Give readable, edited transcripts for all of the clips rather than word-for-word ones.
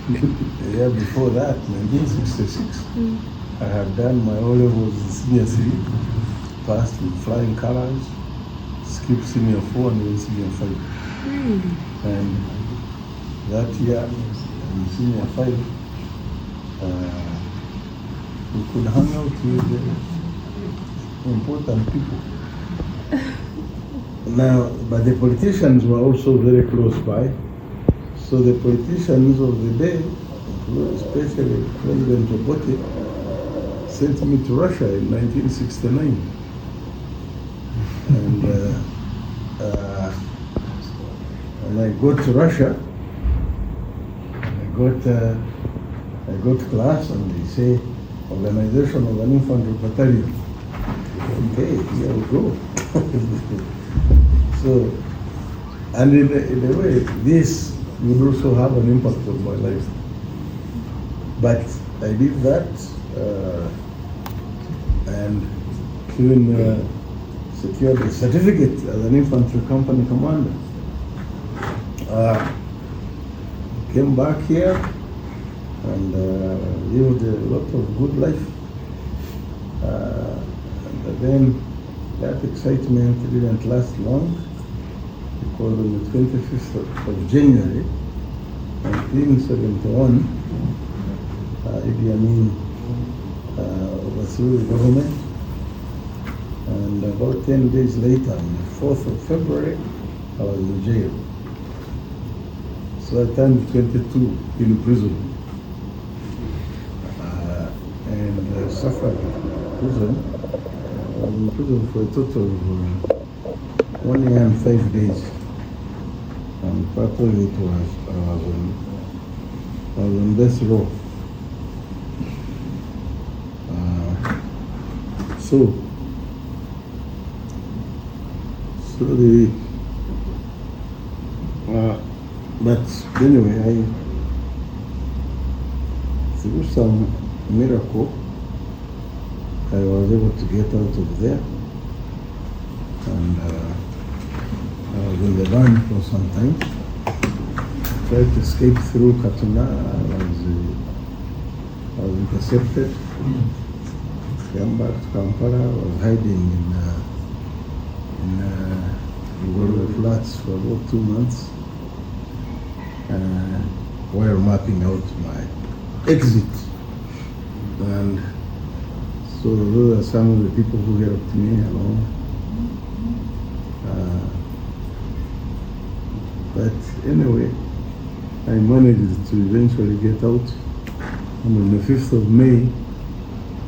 The year before that, 1966, I had done my O-levels in senior 3, passed with flying colors, skipped senior 4 and then senior 5. And that year, in senior 5, we could hang out with important people. Now, but the politicians were also very close by. So the politicians of the day, especially President Obote, sent me to Russia in 1969. And when I got to Russia, I got class and they say, organization of an infantry battalion. Okay, here we go. So, and in a way, this would also have an impact on my life. But I did that and even secured a certificate as an infantry company commander. Came back here and lived a lot of good life. But then that excitement didn't last long, because on the 25th of January 1971, Idi Amin overthrew the government, and about 10 days later, on the 4th of February, I was in jail. So I turned 22 in prison, and suffered prison. I was in prison for a total of 1 year and 5 days. And part of it was I was on death row. But anyway, through some miracle, I was able to get out of there, and I was in the van for some time. Tried to escape through Katuna. I was intercepted. Came back to Kampala. I was hiding in Uganda flats for about 2 months while mapping out my exit. And so those are some of the people who helped me along. But anyway, I managed to eventually get out. And on the 5th of May,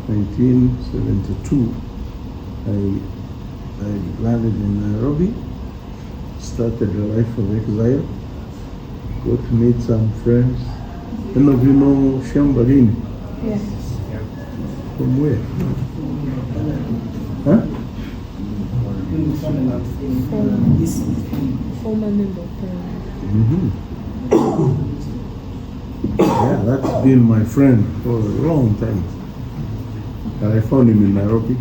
1972, I landed in Nairobi, started a life of exile, got to meet some friends. Any of you know Shambalini? Yes. From where? Huh? Former member of parliament. Yeah, that's been my friend for a long time. I found him in Nairobi.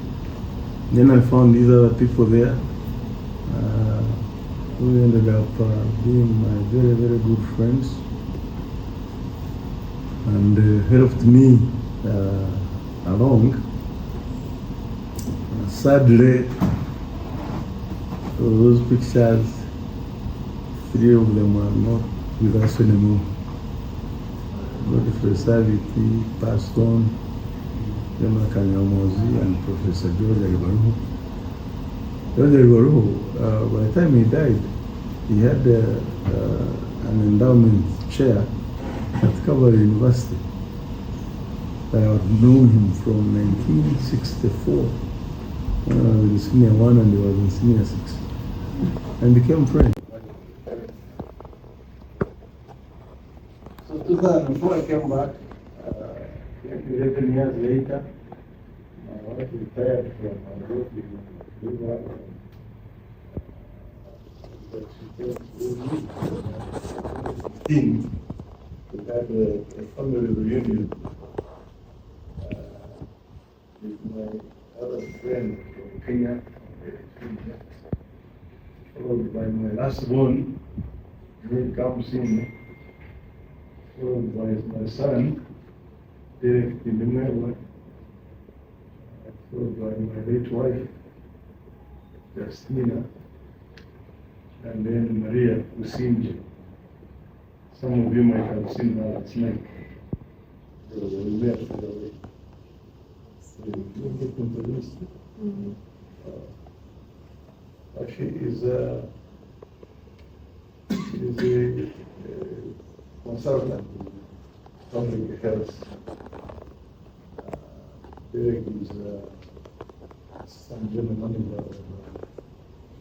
Then I found these other people there who ended up being my very, very good friends, and helped me along. Sadly, those pictures, 3 of them are not with us anymore. Godfrey Saviti passed on, Jema Kanyamozi and Professor George Alibaruhu. George Alibaruhu, by the time he died, he had an endowment chair at Kabale University. I had known him from 1964, when I was in senior 1 and he was in senior 6, and became friends. So 2004 I came back, 11 years later. My wife retired from my work in Uganda. But she came to me. We had a family reunion with my other friend from Kenya, followed by my last born, who comes in. followed by my son, Derek Kindemewa, followed by my late wife, Justina, and then Maria Usinje. Some of you might have seen her last night. They were there for the way. So you get introduced. She is a consultant in public health. Derek is some gentleman in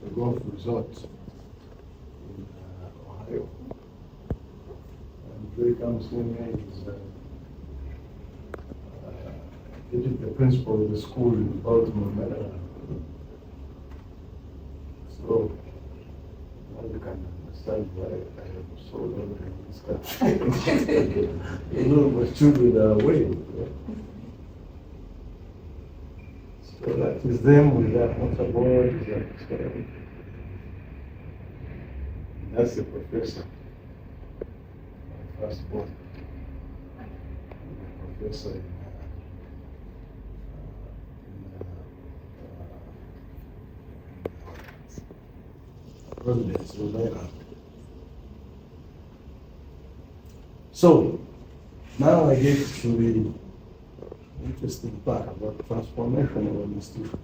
the golf resort in Ohio. And Derek comes in is the principal of the school in Baltimore, Maryland. So now you can understand why I am so lonely in this country. My children are away. So that is them with that motorboard. That's the professor. My first born. The professor in Providence, Rhode Island. So now I get to the interesting part about transformation of an institution.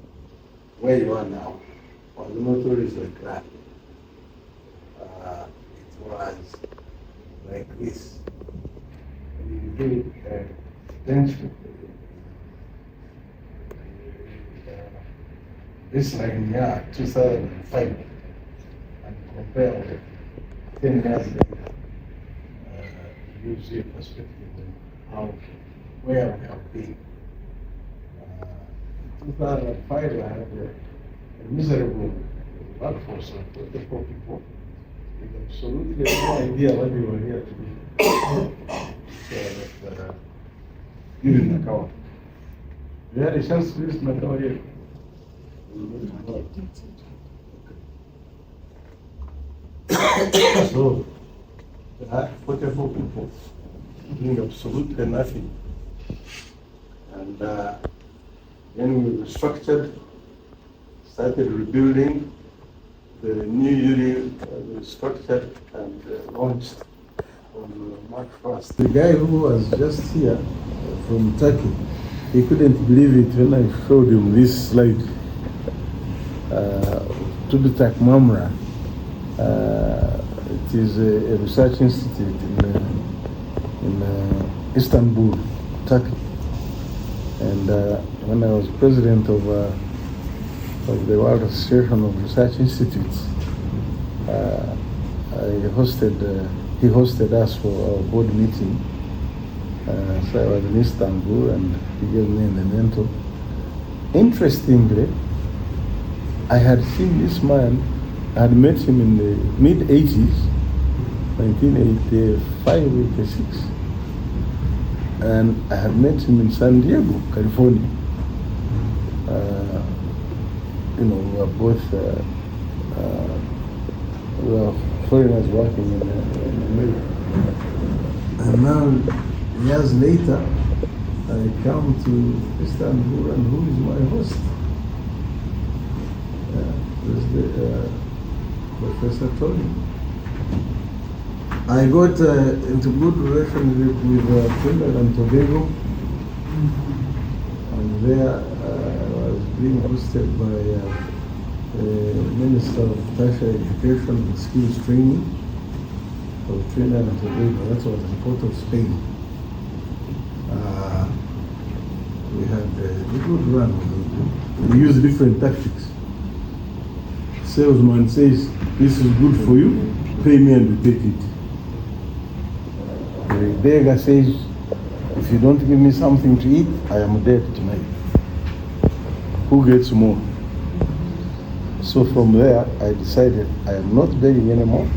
Where you are now, well, the motto is like that. It was like this. You give attention. This line here, 2005, and compare with 10 years later, gives you a perspective on how, where we have been. In 2005, I had a miserable workforce of 24 people with absolutely no idea what we were here to do. So that didn't account. We had a chance to use my power here. So, there are 44 people doing absolutely nothing. And then we restructured, started rebuilding. The new UIRI restructured and launched on March 1st. The guy who was just here from Turkey, he couldn't believe it when I showed him this slide. Tubitak Mamra. It is a research institute in Istanbul, Turkey. And when I was president of the World Association of Research Institutes, he hosted us for our board meeting. So I was in Istanbul and he gave me a memento. Interestingly, I had seen this man, I had met him in the mid-80s, 1985, 86. And I had met him in San Diego, California. We were both we were foreigners working in America. And now, years later, I come to Istanbul, and who is my host? Professor Tony. I got into good relationship with Trinidad and Tobago, and there I was being hosted by the Minister of Tertiary Education and Skills Training of Trinidad and Tobago. That was in Port of Spain. We had a good run. We used different tactics. Salesman says, this is good for you, pay me and you take it. The beggar says, if you don't give me something to eat, I am dead tonight. Who gets more? So from there, I decided I am not begging anymore.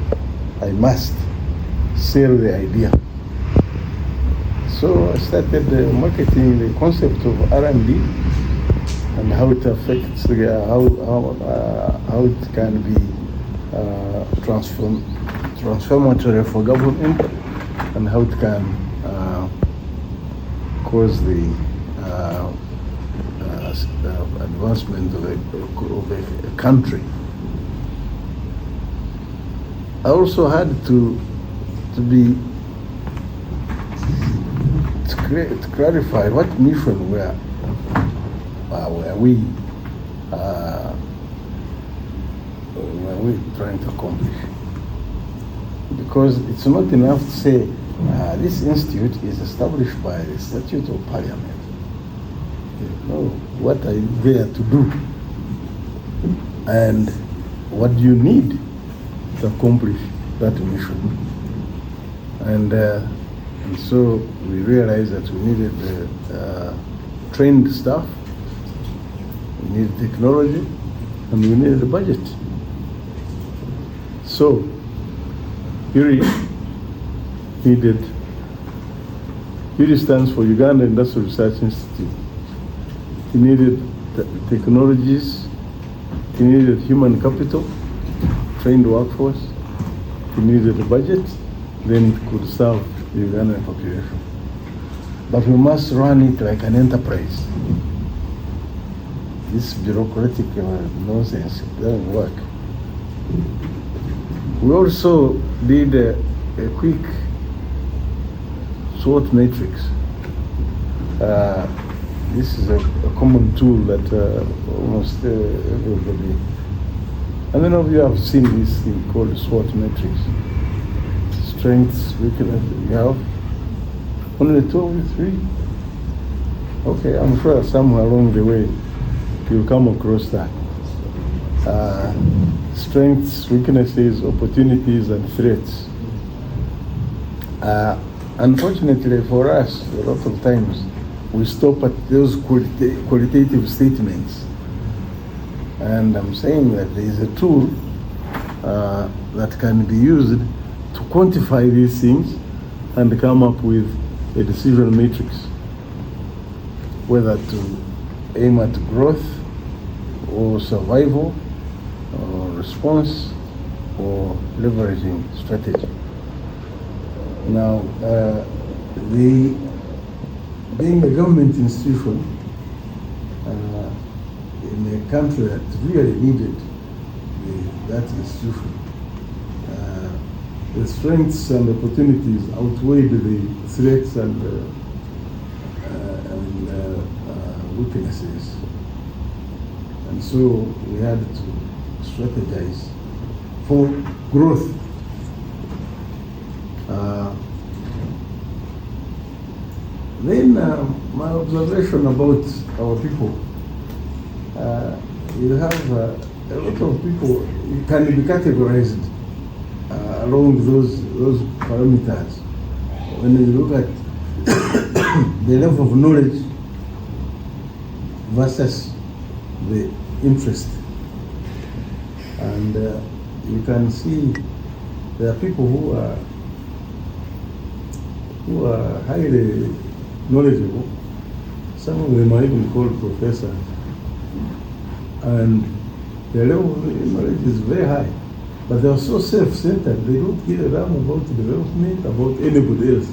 I must sell the idea. So I started marketing the concept of R&D and how it affects, how it can be transformatory for government and how it can cause the advancement of a country. I also had to clarify what mission were we trying to accomplish. Because it's not enough to say this institute is established by the statute of parliament. No, what are you there to do? And what do you need to accomplish that mission? And so we realized that we needed trained staff, we needed technology, and we needed a budget. So UIRI needed, UIRI stands for Uganda Industry Research Institute. It needed technologies, it needed human capital, trained workforce, it needed a budget, then it could serve the Ugandan population. But we must run it like an enterprise. This bureaucratic nonsense doesn't work. We also did a quick SWOT matrix. This is a common tool that almost everybody, how many of you have seen this thing called SWOT matrix? Strengths, weaknesses, you have? Only 2 or 3? Okay, I'm sure somewhere along the way you'll come across that. Strengths, weaknesses, opportunities, and threats. Unfortunately for us, a lot of times we stop at those qualitative statements. And I'm saying that there is a tool that can be used to quantify these things and come up with a decision matrix, whether to aim at growth or survival or response or leveraging strategy. Now, being a government institution in a country that really needed that institution, the strengths and opportunities outweighed the threats and weaknesses. And so we had to strategize for growth. Then my observation about our people, you have a lot of people, you can be categorized along those parameters. When you look at the level of knowledge versus the interest, and you can see there are people who are highly knowledgeable. Some of them are even called professors, and their level of knowledge is very high, but they are so self-centered. They don't give a damn about development, about anybody else.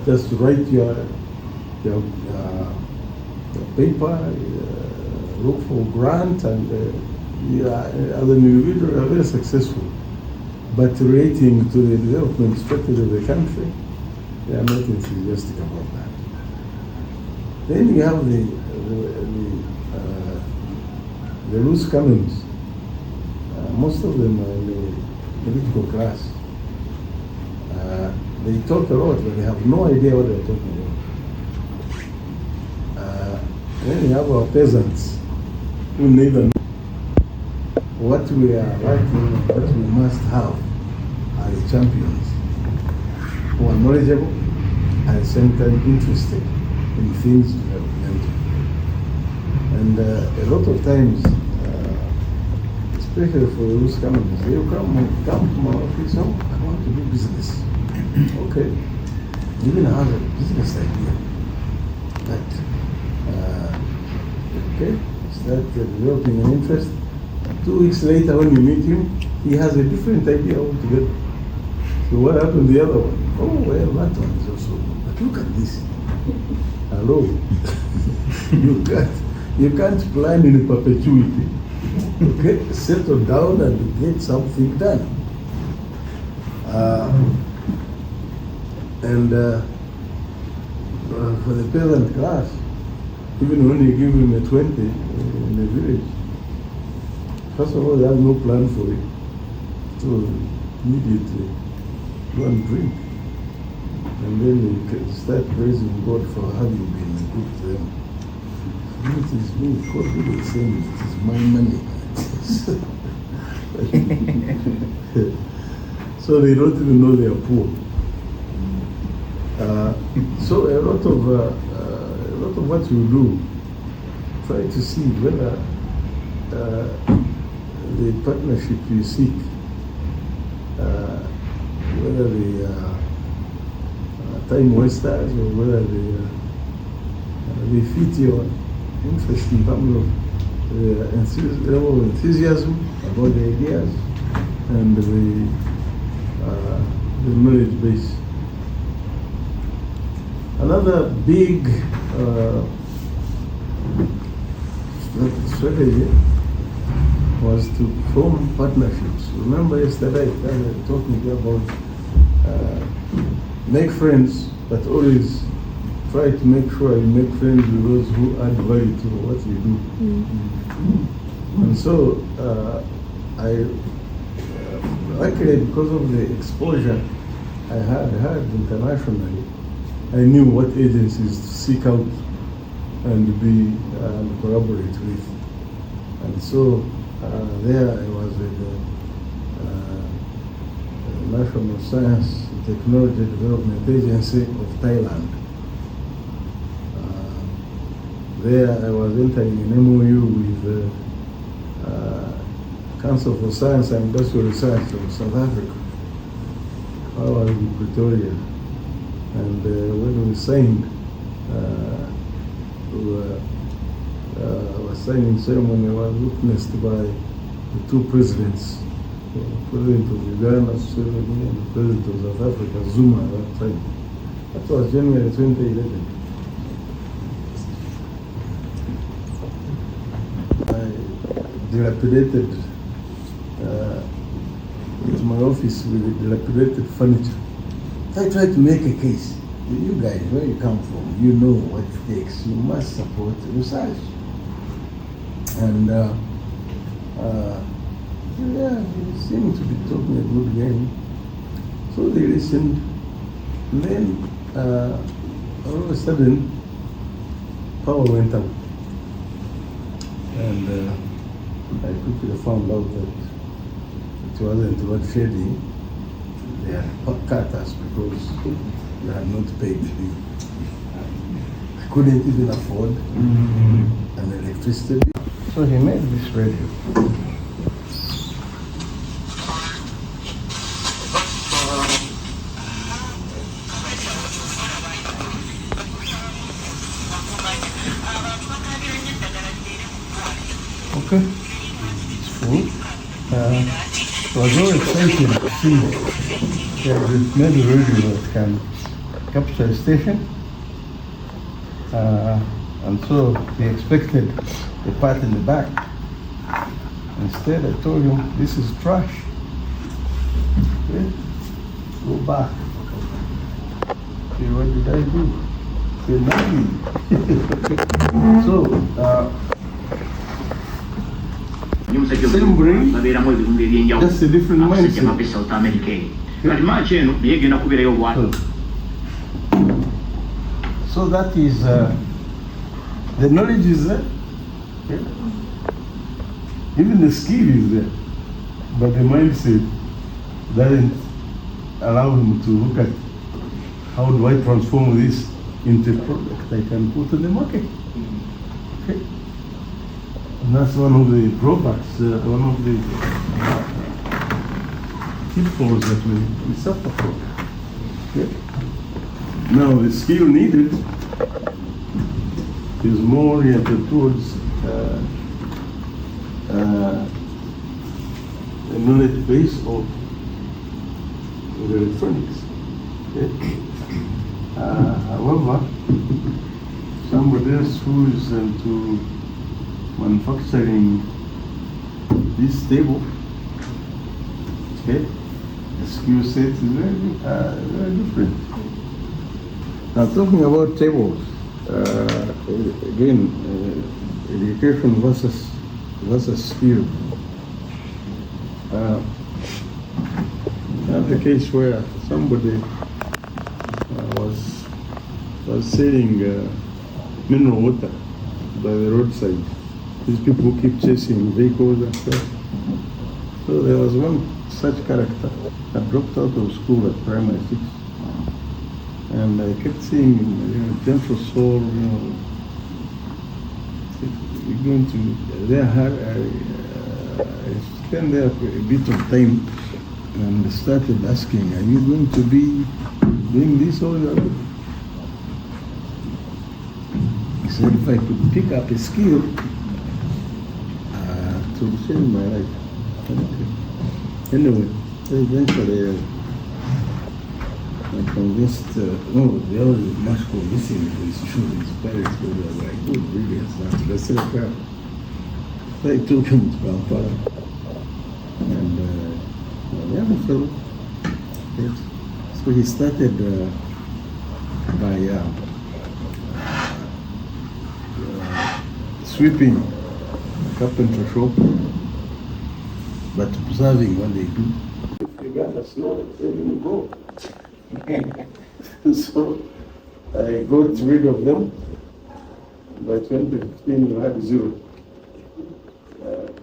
Just write your paper, look for grant, and as an individual, you are very successful. But relating to the development strategy of the country, they are not enthusiastic about that. Then you have the loose cannons. Most of them are in the political class. They talk a lot, but they have no idea what they're talking about. Then you have our peasants who neither know what we are writing, what we must have are the champions who are knowledgeable and at the same time interested in things developmental. And a lot of times, especially for those companies, they will come to my office, I want to do business. Okay, you even have a business idea, but okay, start developing an interest. 2 weeks later, when you meet him, he has a different idea altogether. So what happened to the other one? Oh, well, that one is also good. But look at this. Hello. you can't plan in perpetuity. Okay? Settle down and get something done. For the peasant class, even when you give him a 20 in the village, first of all, they have no plan for it. So immediately go and drink. And then you can start praising God for having been good to them. It is me, God will say it is my money. So they don't even know they are poor. So a lot of what you do, try to see whether the partnership you seek, whether they are time wasters or whether they fit your interest in terms of level of enthusiasm about the ideas and the knowledge base. Another big strategy was to form partnerships. Remember yesterday I was talking about make friends, but always try to make sure you make friends with those who add value to what you do. Mm-hmm. And so luckily, because of the exposure I had internationally, I knew what agencies to seek out and be and collaborate with. And so there I was with the National Science and Technology Development Agency of Thailand. There I was entering an MOU with the Council for Science and Industrial Research of South Africa. I was in Pretoria. And when we signed, our signing ceremony was witnessed by the two presidents, the President of Uganda, Museveni, and the President of South Africa, Zuma, at that time. That was January 2011. I dilapidated into my office with dilapidated furniture. I try to make a case. You guys, where you come from, you know what it takes. You must support research. And yeah, they seem to be talking a good game. So they listened. And then all of a sudden, power went out. And I quickly found out that it wasn't load shedding. They had cut us because we had not paid the bill. I couldn't even afford an electricity bill. So he made this radio. Okay, it's full. It was very exciting to see that we've made a radio that can capture a station. And so we expected the part in the back. Instead, I told him, this is trash. Okay? Go back. Okay, what did I do? Say nothing. So, same brain, just a different mindset. So that is, the knowledge is there. Okay? Even the skill is there. But the mindset doesn't allow him to look at how do I transform this into a product I can put in the market. Okay? And that's one of the drawbacks, one of the pitfalls that we suffer from. Okay? Now, the skill needed is more oriented towards a knowledge base of of electronics. Okay. However, somebody else who is into manufacturing this table, okay, the skill set is very different. Now, talking about tables, again, education versus skill. I have a case where somebody was selling mineral water by the roadside. These people who keep chasing vehicles and stuff. So there was one such character that dropped out of school at primary 6. And I kept seeing him, gentle soul, you're going to, I spent there for a bit of time and started asking, are you going to be doing this all your life? He said, if I could pick up a skill to change my life. Anyway, eventually I convinced, no, they were much convincing his parents were like, oh, really, it's not, let's say, crap. So I took him to Kampala, and the young fellow, yes. So he started by sweeping a carpenter shop, but observing what they do. If you got a snow, they didn't go. So I got rid of them. By 2015, we had 0.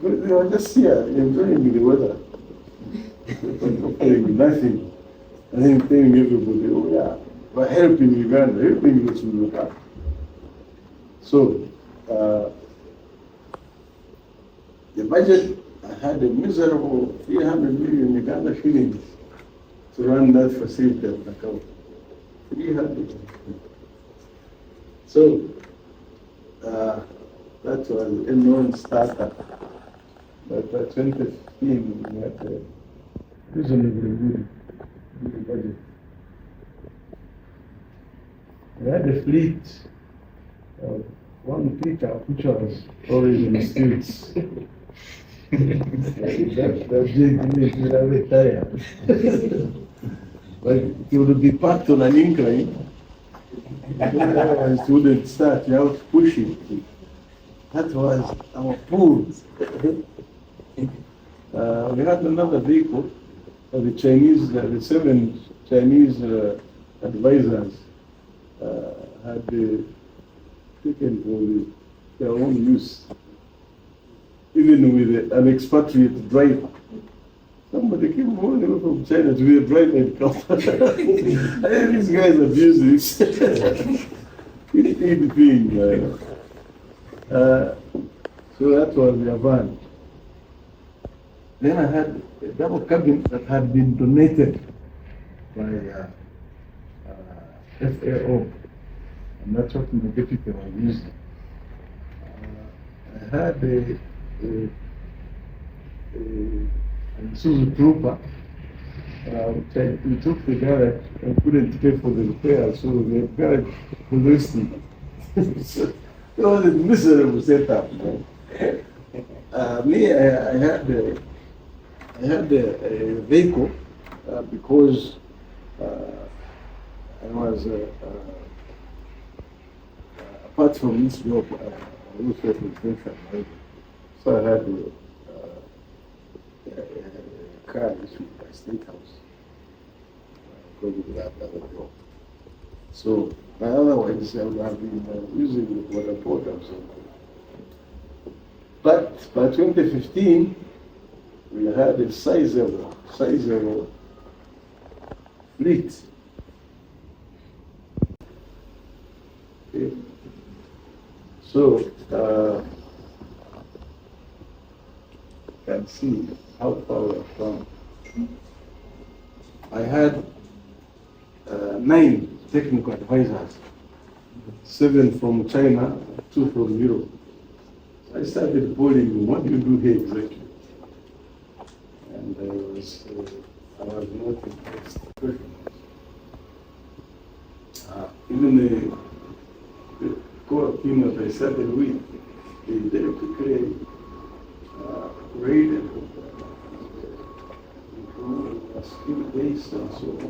They were just here enjoying the weather, doing nothing. I think telling everybody, oh yeah, we're helping Uganda, helping Uganda. So the budget, I had a miserable 300 million Uganda shillings to run that facility at Nakao. 300. So that was a known startup. But by 2015, we had a reasonably good budget. We had a fleet of one pickup which was always in the streets. that big will have a tire. But it would be parked on an incline. Otherwise, it wouldn't start. You have to push it. That was our pool. We had another vehicle. The Chinese, the 7 Chinese advisors had taken for their own use, even with an expatriate driver. Somebody came all the way from China to be a driver in Kampala. And these guys abuse this. Thing. So that was their van. Then I had a double cabin that had been donated by FAO, and that's what my deputy was using. I had a Isuzu Trooper, which we took the garage and couldn't pay for the repair, so the garage was wasting. So it was a miserable setup. I had a vehicle because I was apart from this job, I also residential. So I had a car issued by State House because of that other job. So otherwise I would have been using what I bought or something. But by 2015, we had a sizable fleet. Okay. So you can see how far we have come. I had 9 technical advisors, 7 from China, 2 from Europe. I started polling, what do you do here exactly? And I was I was not impressed. Even the core team that I started with, they very quickly rated skill-based and so on.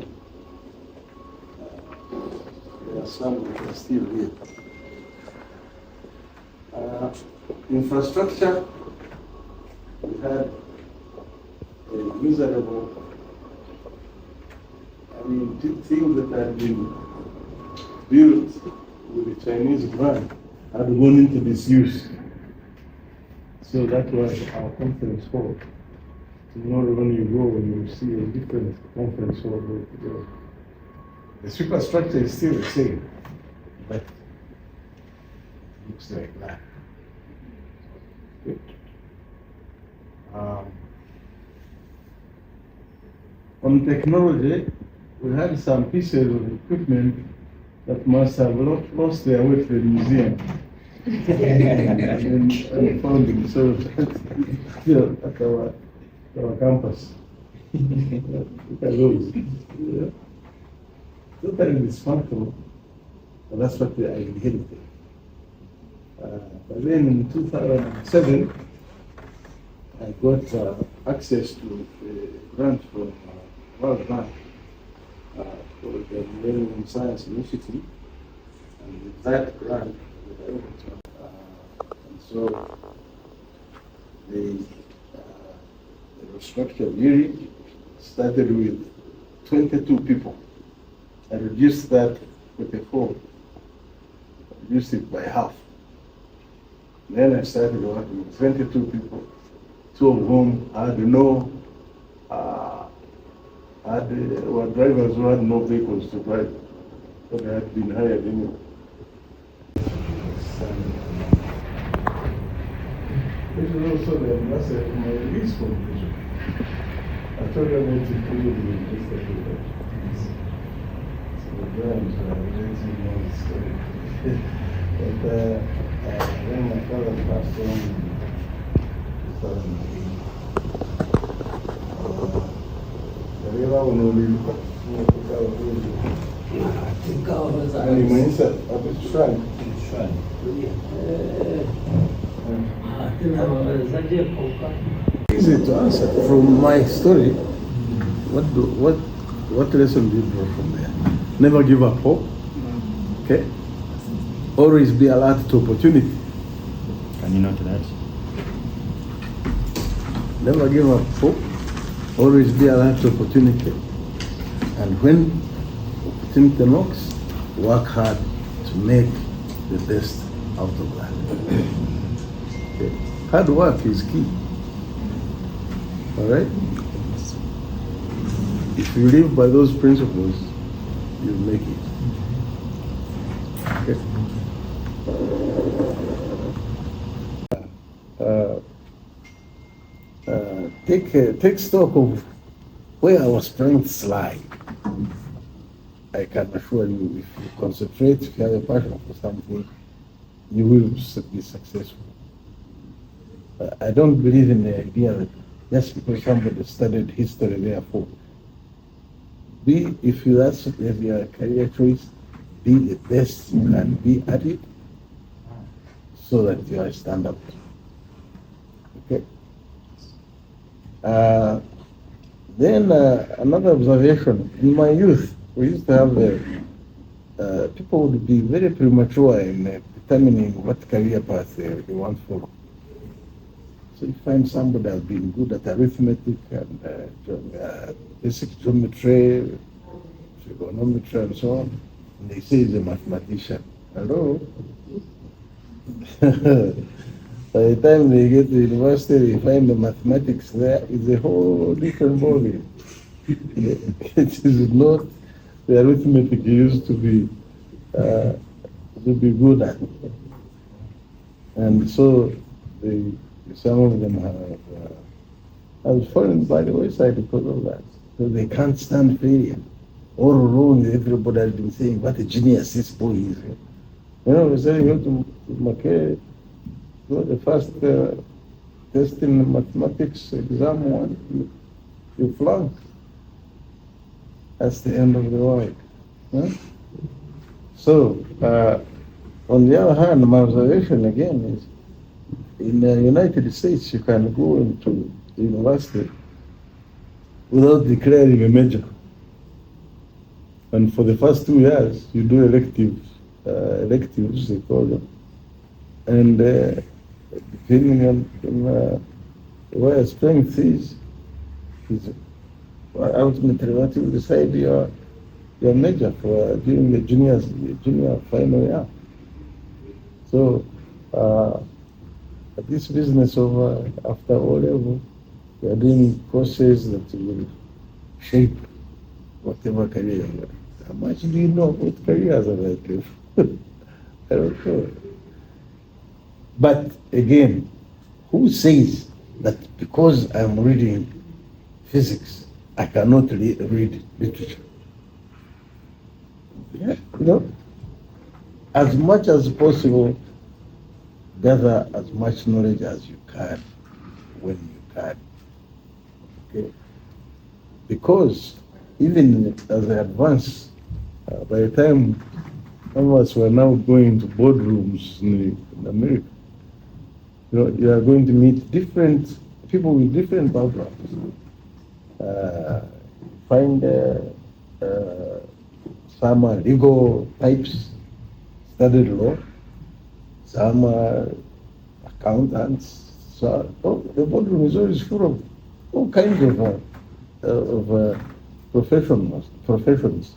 There are some that are still here. Infrastructure, we had a miserable, things that had been built with the Chinese grant had gone into disuse. So that was our conference hall. Tomorrow when you go, you will see a different conference hall altogether. The superstructure is still the same, but it looks like that. Good. On technology, we had some pieces of equipment that must have lost their way to the museum. and found them. So still at our campus. Look at those. Yeah. Totally dysfunctional, but that's what I inherited. But then in 2007, I got access to a grant from World Bank for the Millennium Science Initiative, and with that grant, and so the restructure of Uiri started with 22 people. I reduced that with a 4, reduced it by half. Then I started working with 22 people, 2 of whom had were drivers who had no vehicles to drive, so they had been hired anyway. This is also the ambassador of my release foundation. I told you about it previously, just a few times. So the grants are relating more story. But when my father passed on in 2008, the river will not easy to answer. From my story, what lesson do you draw from there? Never give up hope. Okay? Always be alert to opportunity. Can you note that? Never give up hope. Always be alert to opportunity. And when opportunity knocks, work hard to make the best out of that. Okay. Hard work is key. All right? If you live by those principles, you'll make it. Okay. Take stock of where our strengths lie. I can assure you, if you concentrate, if you have a passion for something, you will be successful. I don't believe in the idea that just because somebody studied history, therefore, if that's your career choice, be the best you can be at it, so that you are stand up. Okay. Then another observation, in my youth, we used to have people would be very premature in determining what career path they want to follow. So you find somebody has been good at arithmetic and basic geometry, trigonometry and so on, and they say he's a mathematician. Hello? By the time they get to university, they find the mathematics there is a whole different ballgame. It is not the arithmetic you used to be good at. And so some of them have fallen by the wayside because of that. So they can't stand failure. All along, everybody has been saying, what a genius this boy is. We say, you go to Mackay, the first test in mathematics exam one, you flunk. that's the end of the world. Huh? So, on the other hand, my observation again is in the United States, you can go into university without declaring a major. And for the first 2 years, you do electives, they call them. And depending on where your strength is ultimately what you decide your major for during the junior final year. So this business of after O level, we are doing courses that will shape whatever career. How much do you know about careers of that? I don't know. But again, who says that because I'm reading physics, I cannot read literature? Yeah, as much as possible, gather as much knowledge as you can when you can. Okay? Because even as I advance, by the time some of us were now going to boardrooms in America, you are going to meet different people with different backgrounds. Find some are legal types, studied law, some are accountants. So the boardroom is always full of all kinds of professions.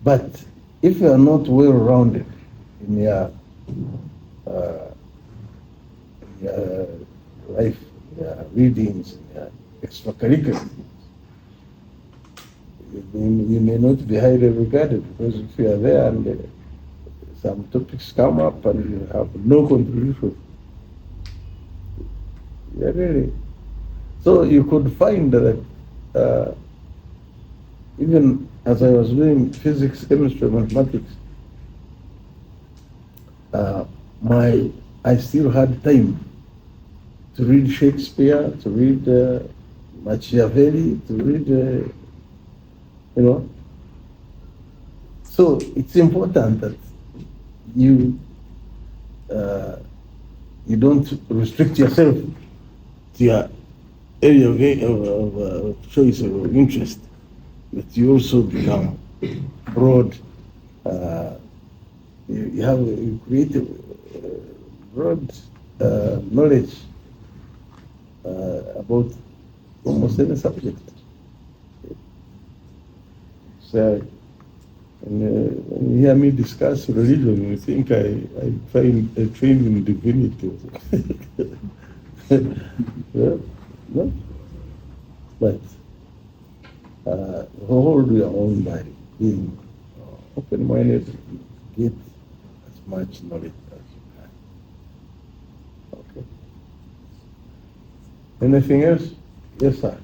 But if you are not well-rounded in your life, your readings, your extracurricular, you may not be highly regarded, because if you are there and some topics come up and you have no contribution, yeah, really. So you could find that even as I was doing physics, chemistry, mathematics, I still had time to read Shakespeare, to read Machiavelli, to read, So it's important that you don't restrict yourself to your area of choice or interest, but you also become broad. You create broad knowledge about almost any subject. So when you hear me discuss religion, you think I trained in divinity. No? But hold your own by being open-minded, get as much knowledge as you can. Okay. Anything else? Yes, sir.